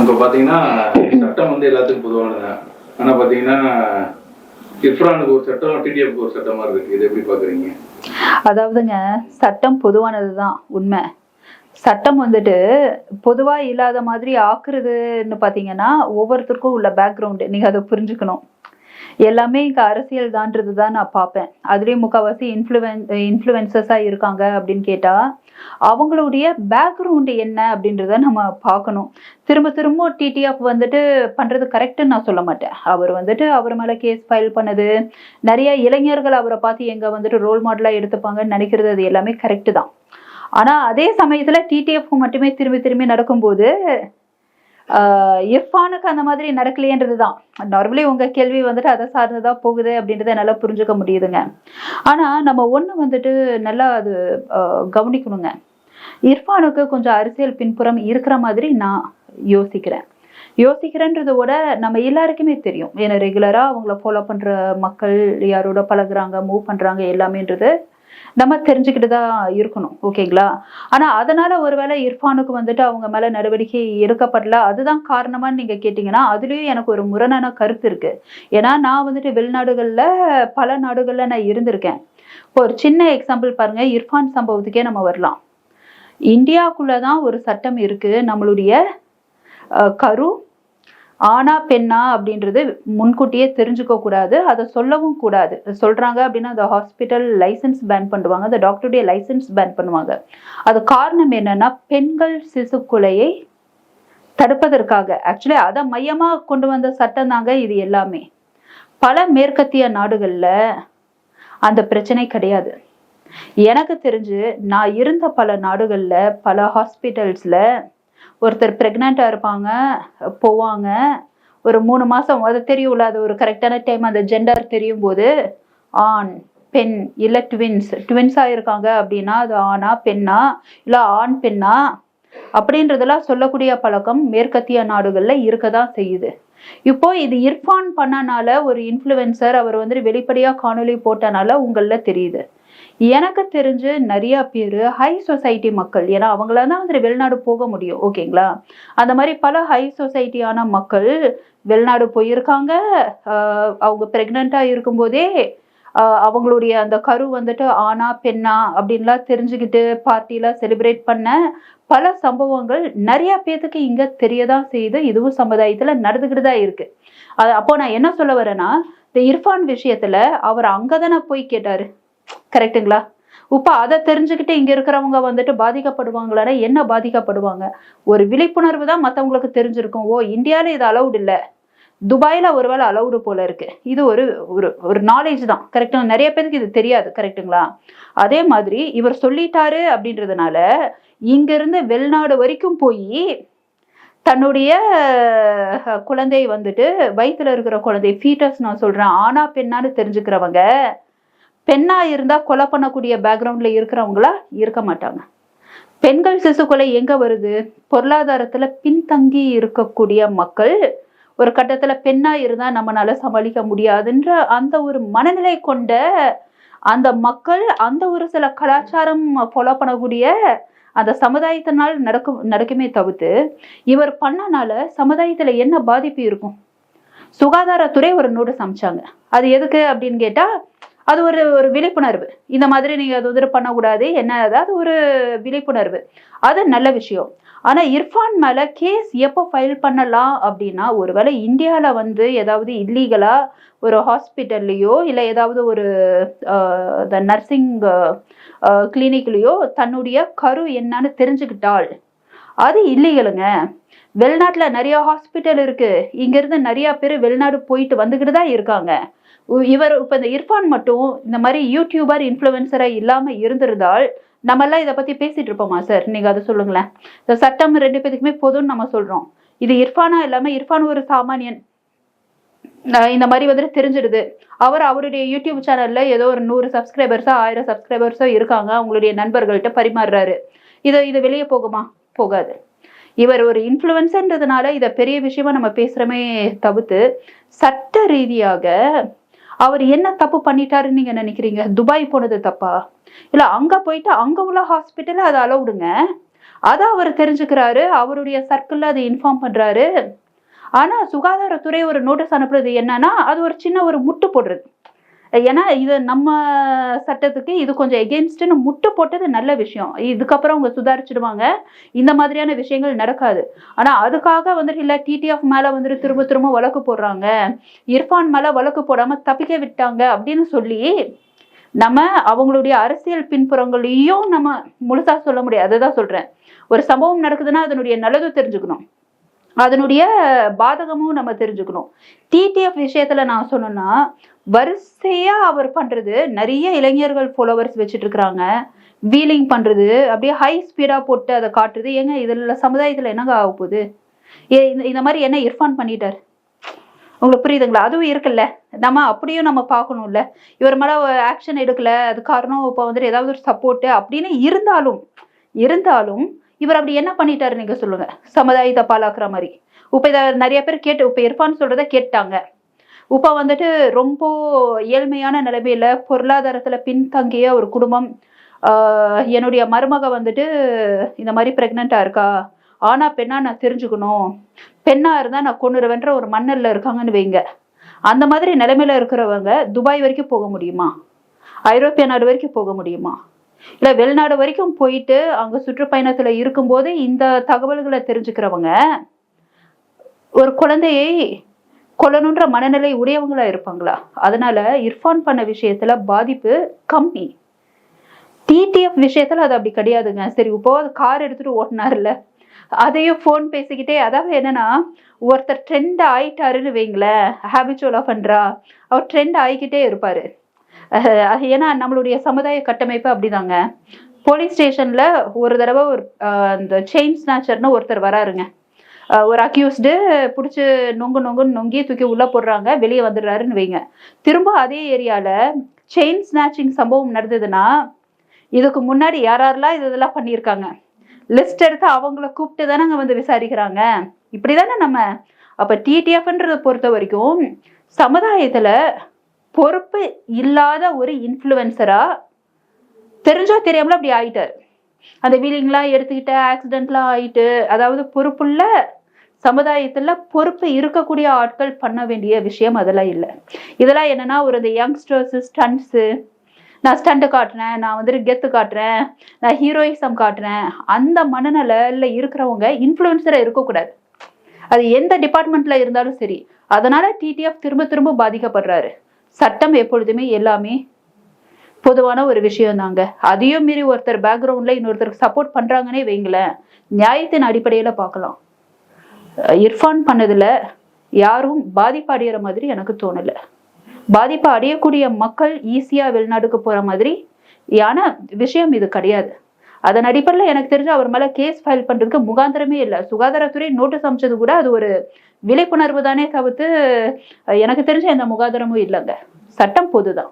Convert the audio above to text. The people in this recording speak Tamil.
இப்போ பார்த்தீங்கன்னா சட்டம் வந்து எல்லாத்துக்கும் பொதுவானது. ஆனால் பார்த்தீங்கன்னா இர்ஃபானுக்கு ஒரு சட்டம், டிடிஎஃப்க்கு ஒரு சட்டம் மாதிரி இருக்கு. இது எப்படி பார்க்குறீங்க? அதாவதுங்க, சட்டம் பொதுவானது தான் உண்மை. சட்டம் வந்துட்டு பொதுவா இல்லாத மாதிரி ஆக்குறதுன்னு பார்த்தீங்கன்னா ஒவ்வொருத்தருக்கும் உள்ள பேக்ரவுண்டு நீங்கள் அதை புரிஞ்சுக்கணும். எல்லாமே இங்கே அரசியல் தான்றது தான் நான் பார்ப்பேன். அதுலேயும் முக்கால்வாசி இன்ஃப்ளூயன்சஸாக இருக்காங்க அப்படின்னு கேட்டால் அவங்களுடைய பேக்ரவுண்டு என்ன அப்படின்றத நம்ம பார்க்கணும். திரும்ப திரும்ப டிடிஎஃப் வந்துட்டு பண்ணுறது கரெக்டுன்னு நான் சொல்ல மாட்டேன். அவர் வந்துட்டு அவர் மேலே கேஸ் ஃபைல் பண்ணது, நிறைய இளைஞர்கள் அவரை பார்த்து எங்கே வந்துட்டு ரோல் மாடலாக எடுத்துப்பாங்கன்னு நினைக்கிறது, அது எல்லாமே கரெக்டு தான். ஆனால் அதே சமயத்தில் டிடிஎஃப் மட்டுமே திரும்பி திரும்பி நடக்கும்போது இர்ஃபானுக்கு அந்த மாதிரி நடக்கலையன்றது தான். நார்மலி உங்கள் கேள்வி வந்துட்டு அதை சார்ந்துதான் போகுது அப்படின்றத நல்லா புரிஞ்சுக்க முடியுதுங்க. ஆனால் நம்ம ஒன்று வந்துட்டு நல்லா அது கவனிக்கணுங்க. இர்ஃபானுக்கு கொஞ்சம் அரசியல் பின்புறம் இருக்கிற மாதிரி நான் யோசிக்கிறேன்றத விட நம்ம எல்லாருக்குமே தெரியும். ஏன்னா ரெகுலராக அவங்கள ஃபாலோ பண்ணுற மக்கள் யாரோட பழகுறாங்க, மூவ் பண்ணுறாங்க எல்லாமேன்றது நம்ம தெரிஞ்சுக்கிட்டு தான் இருக்கணும். ஓகேங்களா? ஆனால் அதனால ஒருவேளை இர்ஃபானுக்கு வந்துட்டு அவங்க மேலே நடவடிக்கை எடுக்கப்படல, அதுதான் காரணமான்னு நீங்கள் கேட்டிங்கன்னா அதுலேயும் எனக்கு ஒரு முரணான கருத்து இருக்குது. ஏன்னா நான் வந்துட்டு வெளிநாடுகளில் பல நாடுகளில் நான் இருந்திருக்கேன். இப்போ ஒரு சின்ன எக்ஸாம்பிள் பாருங்கள், இர்ஃபான் சம்பவத்துக்கே நம்ம வரலாம். இந்தியாவுக்குள்ளே தான் ஒரு சட்டம் இருக்குது. நம்மளுடைய கரு ஆனா பெண்ணா அப்படின்றது முன்கூட்டியே தெரிஞ்சுக்க கூடாது, அதை சொல்லவும் கூடாது. சொல்றாங்க அப்படின்னா அந்த ஹாஸ்பிட்டல் லைசன்ஸ் பேன் பண்ணுவாங்க, அந்த டாக்டருடைய லைசன்ஸ் பேன் பண்ணுவாங்க. அது காரணம் என்னன்னா பெண்கள் சிசு கொலையை தடுப்பதற்காக. ஆக்சுவலி அதை மையமா கொண்டு வந்த சட்டம் தாங்க இது எல்லாமே. பல மேற்கத்திய நாடுகள்ல அந்த பிரச்சனை கிடையாது. எனக்கு தெரிஞ்சு நான் இருந்த பல நாடுகள்ல பல ஹாஸ்பிட்டல்ஸ்ல ஒருத்தர் ப்ரெக்னெண்ட்டாக இருப்பாங்க, போவாங்க, ஒரு 3 மாதம் அது தெரியும்ல, அது ஒரு கரெக்டான டைம் அந்த ஜெண்டர் தெரியும் போது ஆண் பெண் இல்லை ட்வின்ஸாக இருக்காங்க அப்படின்னா அது ஆணா பெண்ணா இல்லை ஆண் பெண்ணா அப்படின்றதெல்லாம் சொல்லக்கூடிய பழக்கம் மேற்கத்திய நாடுகளில் இருக்க தான் செய்யுது. இப்போ இது இர்ஃபான் பண்ணனால ஒரு இன்ஃப்ளூயன்சர் அவர் வந்துட்டு வெளிப்படையாக காணொலி போட்டனால உங்களில் தெரியுது. எனக்கு தெரிஞ்சு நிறைய பேர் ஹை சொசைட்டி மக்கள், ஏன்னா அவங்களால தான் வந்துட்டு வெளிநாடு போக முடியும். ஓகேங்களா? அந்த மாதிரி பல ஹை சொசைட்டியான மக்கள் வெளிநாடு போயிருக்காங்க. அவங்க ப்ரெக்னெண்ட்டாக இருக்கும்போதே அவங்களுடைய அந்த கரு வந்துட்டு ஆணா பெண்ணா அப்படின்லாம் தெரிஞ்சுக்கிட்டு பார்ட்டிலாம் செலிப்ரேட் பண்ண பல சம்பவங்கள் நிறைய பேத்துக்கு இங்க தெரியதான் செய்யுது. இதுவும் சமுதாயத்துல நடந்துக்கிட்டு தான் இருக்கு. அப்போ நான் என்ன சொல்ல வரேன்னா, இந்த இர்ஃபான் விஷயத்துல அவர் அங்கதானே போய் கேட்டாரு, கரெக்டுங்களா? இப்போ அதை தெரிஞ்சுக்கிட்டு இங்க இருக்கிறவங்க வந்துட்டு பாதிக்கப்படுவாங்களான்னா என்ன பாதிக்கப்படுவாங்க? ஒரு விழிப்புணர்வு தான் மற்றவங்களுக்கு தெரிஞ்சிருக்கும். ஓ, இந்தியாவில இது அலௌடு இல்லை, துபாயில ஒருவேளை அலௌடு போல இருக்கு. இது ஒரு ஒரு நாலேஜ் தான். கரெக்டா? நிறைய பேருக்கு இது தெரியாது. கரெக்டுங்களா? அதே மாதிரி இவர் சொல்லிட்டாரு அப்படின்றதுனால இங்க இருந்து வெளிநாடு வரைக்கும் போய் தன்னுடைய குழந்தை வந்துட்டு வயிற்றுல இருக்கிற குழந்தை ஃபீட்டஸ் நான் சொல்றேன் ஆனா பெண்ணான்னு தெரிஞ்சுக்கிறவங்க, பெண்ணா இருந்தா கொலை பண்ணக்கூடிய பேக்ரவுண்ட்ல இருக்கிறவங்களா இருக்க மாட்டாங்க. பெண்கள் சிசு கொலை எங்க வருது? பொருளாதாரத்துல பின்தங்கி இருக்கக்கூடிய மக்கள் ஒரு கட்டத்துல பெண்ணா இருந்தா நம்மளால சமாளிக்க முடியாதுன்ற அந்த ஒரு மனநிலை கொண்ட அந்த மக்கள் அந்த ஒரு சில கலாச்சாரம் ஃபாலோ பண்ணக்கூடிய அந்த சமுதாயத்தினால் நடக்குமே தவிர்த்து இவர் பண்ணனால சமுதாயத்துல என்ன பாதிப்பு இருக்கும்? சுகாதாரத்துறை ஒரு நோட்டீஸ் அமைச்சாங்க. அது எதுக்கு அப்படின்னு கேட்டா அது ஒரு விழிப்புணர்வு. இந்த மாதிரி நீங்க அது வந்துட்டு பண்ணக்கூடாது, என்ன அதாவது ஒரு விழிப்புணர்வு. அது நல்ல விஷயம். ஆனா இர்ஃபான் மேல கேஸ் எப்போ ஃபைல் பண்ணலாம் அப்படின்னா, ஒருவேளை இந்தியால வந்து ஏதாவது இல்லீகலா ஒரு ஹாஸ்பிட்டல்லையோ இல்லை ஏதாவது ஒரு நர்சிங் கிளினிக்லையோ தன்னுடைய கரு என்னன்னு தெரிஞ்சுக்கிட்டால் அது இல்லீகலுங்க. வெளிநாட்டுல நிறைய ஹாஸ்பிட்டல் இருக்கு, இங்க இருந்து நிறைய பேர் வெளிநாடு போயிட்டு வந்துகிட்டு தான் இருக்காங்க. இவர் இப்ப இந்த இர்ஃபான் மட்டும் இந்த மாதிரி யூடியூபர் இன்ஃப்ளூயன்சரா இல்லாம இருந்திருந்தால் நம்ம எல்லாம் இதை பத்தி பேசிட்டு இருப்போமா சார்? நீங்க அதை சொல்லுங்களேன். இந்த சட்டம் 2 பேத்துக்குமே பொதுன்னு நம்ம சொல்றோம். இது இர்ஃபானா இல்லாம இர்ஃபான் ஒரு சாமானியன் இந்த மாதிரி வந்துட்டு தெரிஞ்சிடுது. அவருடைய யூடியூப் சேனல்ல ஏதோ ஒரு 100 சப்ஸ்கிரைபர்ஸோ 1000 சப்ஸ்கிரைபர்ஸோ இருக்காங்க, அவங்களுடைய நண்பர்கள்ட்ட பரிமாறுறாரு. இது வெளியே போகுமா? போகாது. இவர் ஒரு இன்ஃப்ளூயன்ஸர்ன்றதுனால இதை பெரிய விஷயமா நம்ம பேசுறோமே தவிர்த்து சட்ட ரீதியாக அவர் என்ன தப்பு பண்ணிட்டாருன்னு நீங்க நினைக்கிறீங்க? துபாய் போனது தப்பா? இல்ல அங்க போயிட்டு அங்க உள்ள ஹாஸ்பிட்டல் அதை அலௌடுங்க. அதை அவர் தெரிஞ்சுக்கிறாரு, அவருடைய சர்க்கிள்ல அதை இன்ஃபார்ம் பண்றாரு. ஆனா சுகாதாரத்துறை ஒரு நோட்டீஸ் அனுப்புறது என்னன்னா, அது ஒரு சின்ன ஒரு முட்டு போடுறது. ஏன்னா இது நம்ம சட்டத்துக்கு இது கொஞ்சம் எகெயின்ஸ்ட்னு முட்டு போட்டது நல்ல விஷயம். இதுக்கப்புறம் அவங்க சுதாரிச்சிடுவாங்க, இந்த மாதிரியான விஷயங்கள் நடக்காது. ஆனா அதுக்காக வந்துட்டு இல்ல டிடிஎஃப் மேல வந்துட்டு திரும்ப திரும்ப வழக்கு போடுறாங்க, இர்ஃபான் மேல வழக்கு போடாம தப்பிக்க விட்டாங்க அப்படின்னு சொல்லி நம்ம அவங்களுடைய அரசியல் பின்புறங்களையும் நம்ம முழுசா சொல்ல முடியாது. அதுதான் சொல்றேன், ஒரு சம்பவம் நடக்குதுன்னா அதனுடைய நல்லது தெரிஞ்சுக்கணும், அதனுடைய பாதகமும் நம்ம தெரிஞ்சுக்கணும். டிடிஎஃப் விஷயத்துல நான் சொன்னேன்னா, வரிசையா அவர் பண்றது, நிறைய இளைஞர்கள் ஃபாலோவர்ஸ் வச்சுட்டு இருக்கிறாங்க, வீலிங் பண்றது, அப்படியே ஹை ஸ்பீடா போட்டு அதை காட்டுறது. ஏங்க இதுல சமுதாயத்துல என்னங்க ஆக போகுது? இந்த மாதிரி என்ன இர்ஃபான் பண்ணிட்டார் உங்களுக்கு புரியுதுங்களா? அதுவும் இருக்குல்ல, நம்ம அப்படியும் நம்ம பார்க்கணும்ல. இவர் மேல ஆக்ஷன் எடுக்கல, அது காரணம் இப்போ வந்துட்டு ஏதாவது ஒரு சப்போர்ட் அப்படின்னு இருந்தாலும் இவர் அப்படி என்ன பண்ணிட்டாரு நீங்க சொல்லுங்க, சமுதாயத்தை பாலாக்குற மாதிரி. இப்ப இதை நிறைய பேர் கேட்டு, இப்ப இர்ஃபான் சொல்றத கேட்டாங்க. இப்ப வந்துட்டு ரொம்ப ஏழ்மையான நிலைமையில பொருளாதாரத்துல பின்தங்கிய ஒரு குடும்பம், என்னுடைய மருமக வந்துட்டு இந்த மாதிரி பிரெக்னெண்டா இருக்கா, ஆனா பெண்ணா நான் தெரிஞ்சுக்கணும், பெண்ணா இருந்தா நான் கொண்டுருவேன்ற ஒரு மன்னல்ல இருக்காங்கன்னு வைங்க. அந்த மாதிரி நிலைமையில இருக்கிறவங்க துபாய் வரைக்கும் போக முடியுமா? ஐரோப்பிய நாடு வரைக்கும் போக முடியுமா? இல்ல வெளிநாடு வரைக்கும் போயிட்டு அங்க சுற்றுப்பயணத்துல இருக்கும்போது இந்த தகவல்களை தெரிஞ்சுக்கிறவங்க ஒரு குழந்தையை கொல்லணுன்ற மனநிலை உடையவங்களா இருப்பாங்களா? அதனால இர்ஃபான் பண்ண விஷயத்துல பாதிப்பு கம்மி. டிடிஎஃப் விஷயத்துல அது அப்படி கிடையாதுங்க. சரி, இப்போ கார் எடுத்துட்டு ஓட்டினார்ல, அதையும் போன் பேசிக்கிட்டே, அதாவது என்னன்னா ஒருத்தர் ட்ரெண்ட் ஆயிட்டாருன்னு வைங்களேன், ஹேபிச்சுவலா பண்றா, அவர் ட்ரெண்ட் ஆகிக்கிட்டே இருப்பாரு. ஏன்னா நம்மளுடைய சமுதாய கட்டமைப்பு அப்படிதாங்க. போலீஸ் ஸ்டேஷன்ல ஒரு தடவை ஒரு இந்த செயின் ஸ்நாச்சர்னு ஒருத்தர் வராருங்க, ஒரு அக்யூஸ்டு பிடிச்சி நொங்குன்னு நொங்கி தூக்கி உள்ள போடுறாங்க, வெளியே வந்துடுறாருன்னு வைங்க. திரும்ப அதே ஏரியால செயின் ஸ்நாச்சிங் சம்பவம் நடந்ததுன்னா இதுக்கு முன்னாடி யாரெல்லாம் இதெல்லாம் பண்ணியிருக்காங்க லிஸ்ட் எடுத்து அவங்கள கூப்பிட்டு தானே வந்து விசாரிக்கிறாங்க. இப்படிதானே நம்ம. அப்ப டிடிஎஃப்ன்றதை பொறுத்த வரைக்கும் சமுதாயத்துல பொறுப்பு இல்லாத ஒரு இன்ஃப்ளூயன்சரா தெரிஞ்சோ தெரியாமல அப்படி ஆயிட்டாரு. அந்த வீலிங்லாம் எடுத்துக்கிட்ட ஆக்சிடென்ட்லாம் ஆயிட்டு, அதாவது பொறுப்புள்ள சமுதாயத்துல பொறுப்பு இருக்கக்கூடிய ஆட்கள் பண்ண வேண்டிய விஷயம் அதெல்லாம் இல்லை. இதெல்லாம் என்னன்னா ஒரு இந்த யங்ஸ்டர்ஸ் ஸ்டண்ட்ஸு, நான் ஸ்டண்ட் காட்டுறேன், நான் வந்துட்டு கெத்து காட்டுறேன், நான் ஹீரோயிசம் காட்டுறேன், அந்த மனநிலையில இருக்கிறவங்க இன்ஃப்ளூயன்சரா இருக்கக்கூடாது. அது எந்த டிபார்ட்மெண்ட்ல இருந்தாலும் சரி. அதனால டிடிஎஃப் திரும்ப திரும்ப பாதிக்கப்படுறாரு. சட்டம் எப்பொழுதுமே எல்லாமே பொதுவான ஒரு விஷயம் தாங்க. அதையும் மீறி ஒருத்தர் பேக்ரவுண்ட்ல இன்னொருத்தருக்கு சப்போர்ட் பண்றாங்கன்னே வைங்களேன், நியாயத்தின் அடிப்படையில பார்க்கலாம். இர்ஃபான் பண்ணதுல யாரும் பாதிப்பு அடையிற மாதிரி எனக்கு தோணல. பாதிப்பு அடையக்கூடிய மக்கள் ஈஸியா வெளிநாடுக்கு போற மாதிரி ஆனா விஷயம் இது கிடையாது. அதன் அடிப்படையில் எனக்கு தெரிஞ்சு அவர் மேல கேஸ் ஃபைல் பண்றதுக்கு முகாந்திரமே இல்லை. சுகாதாரத்துறை நோட்டீஸ் அமைச்சது கூட அது ஒரு விழிப்புணர்வு தானே தவிர்த்து எனக்கு தெரிஞ்ச எந்த முகாந்திரமும் இல்லைங்க. சட்டம் பொதுதான்.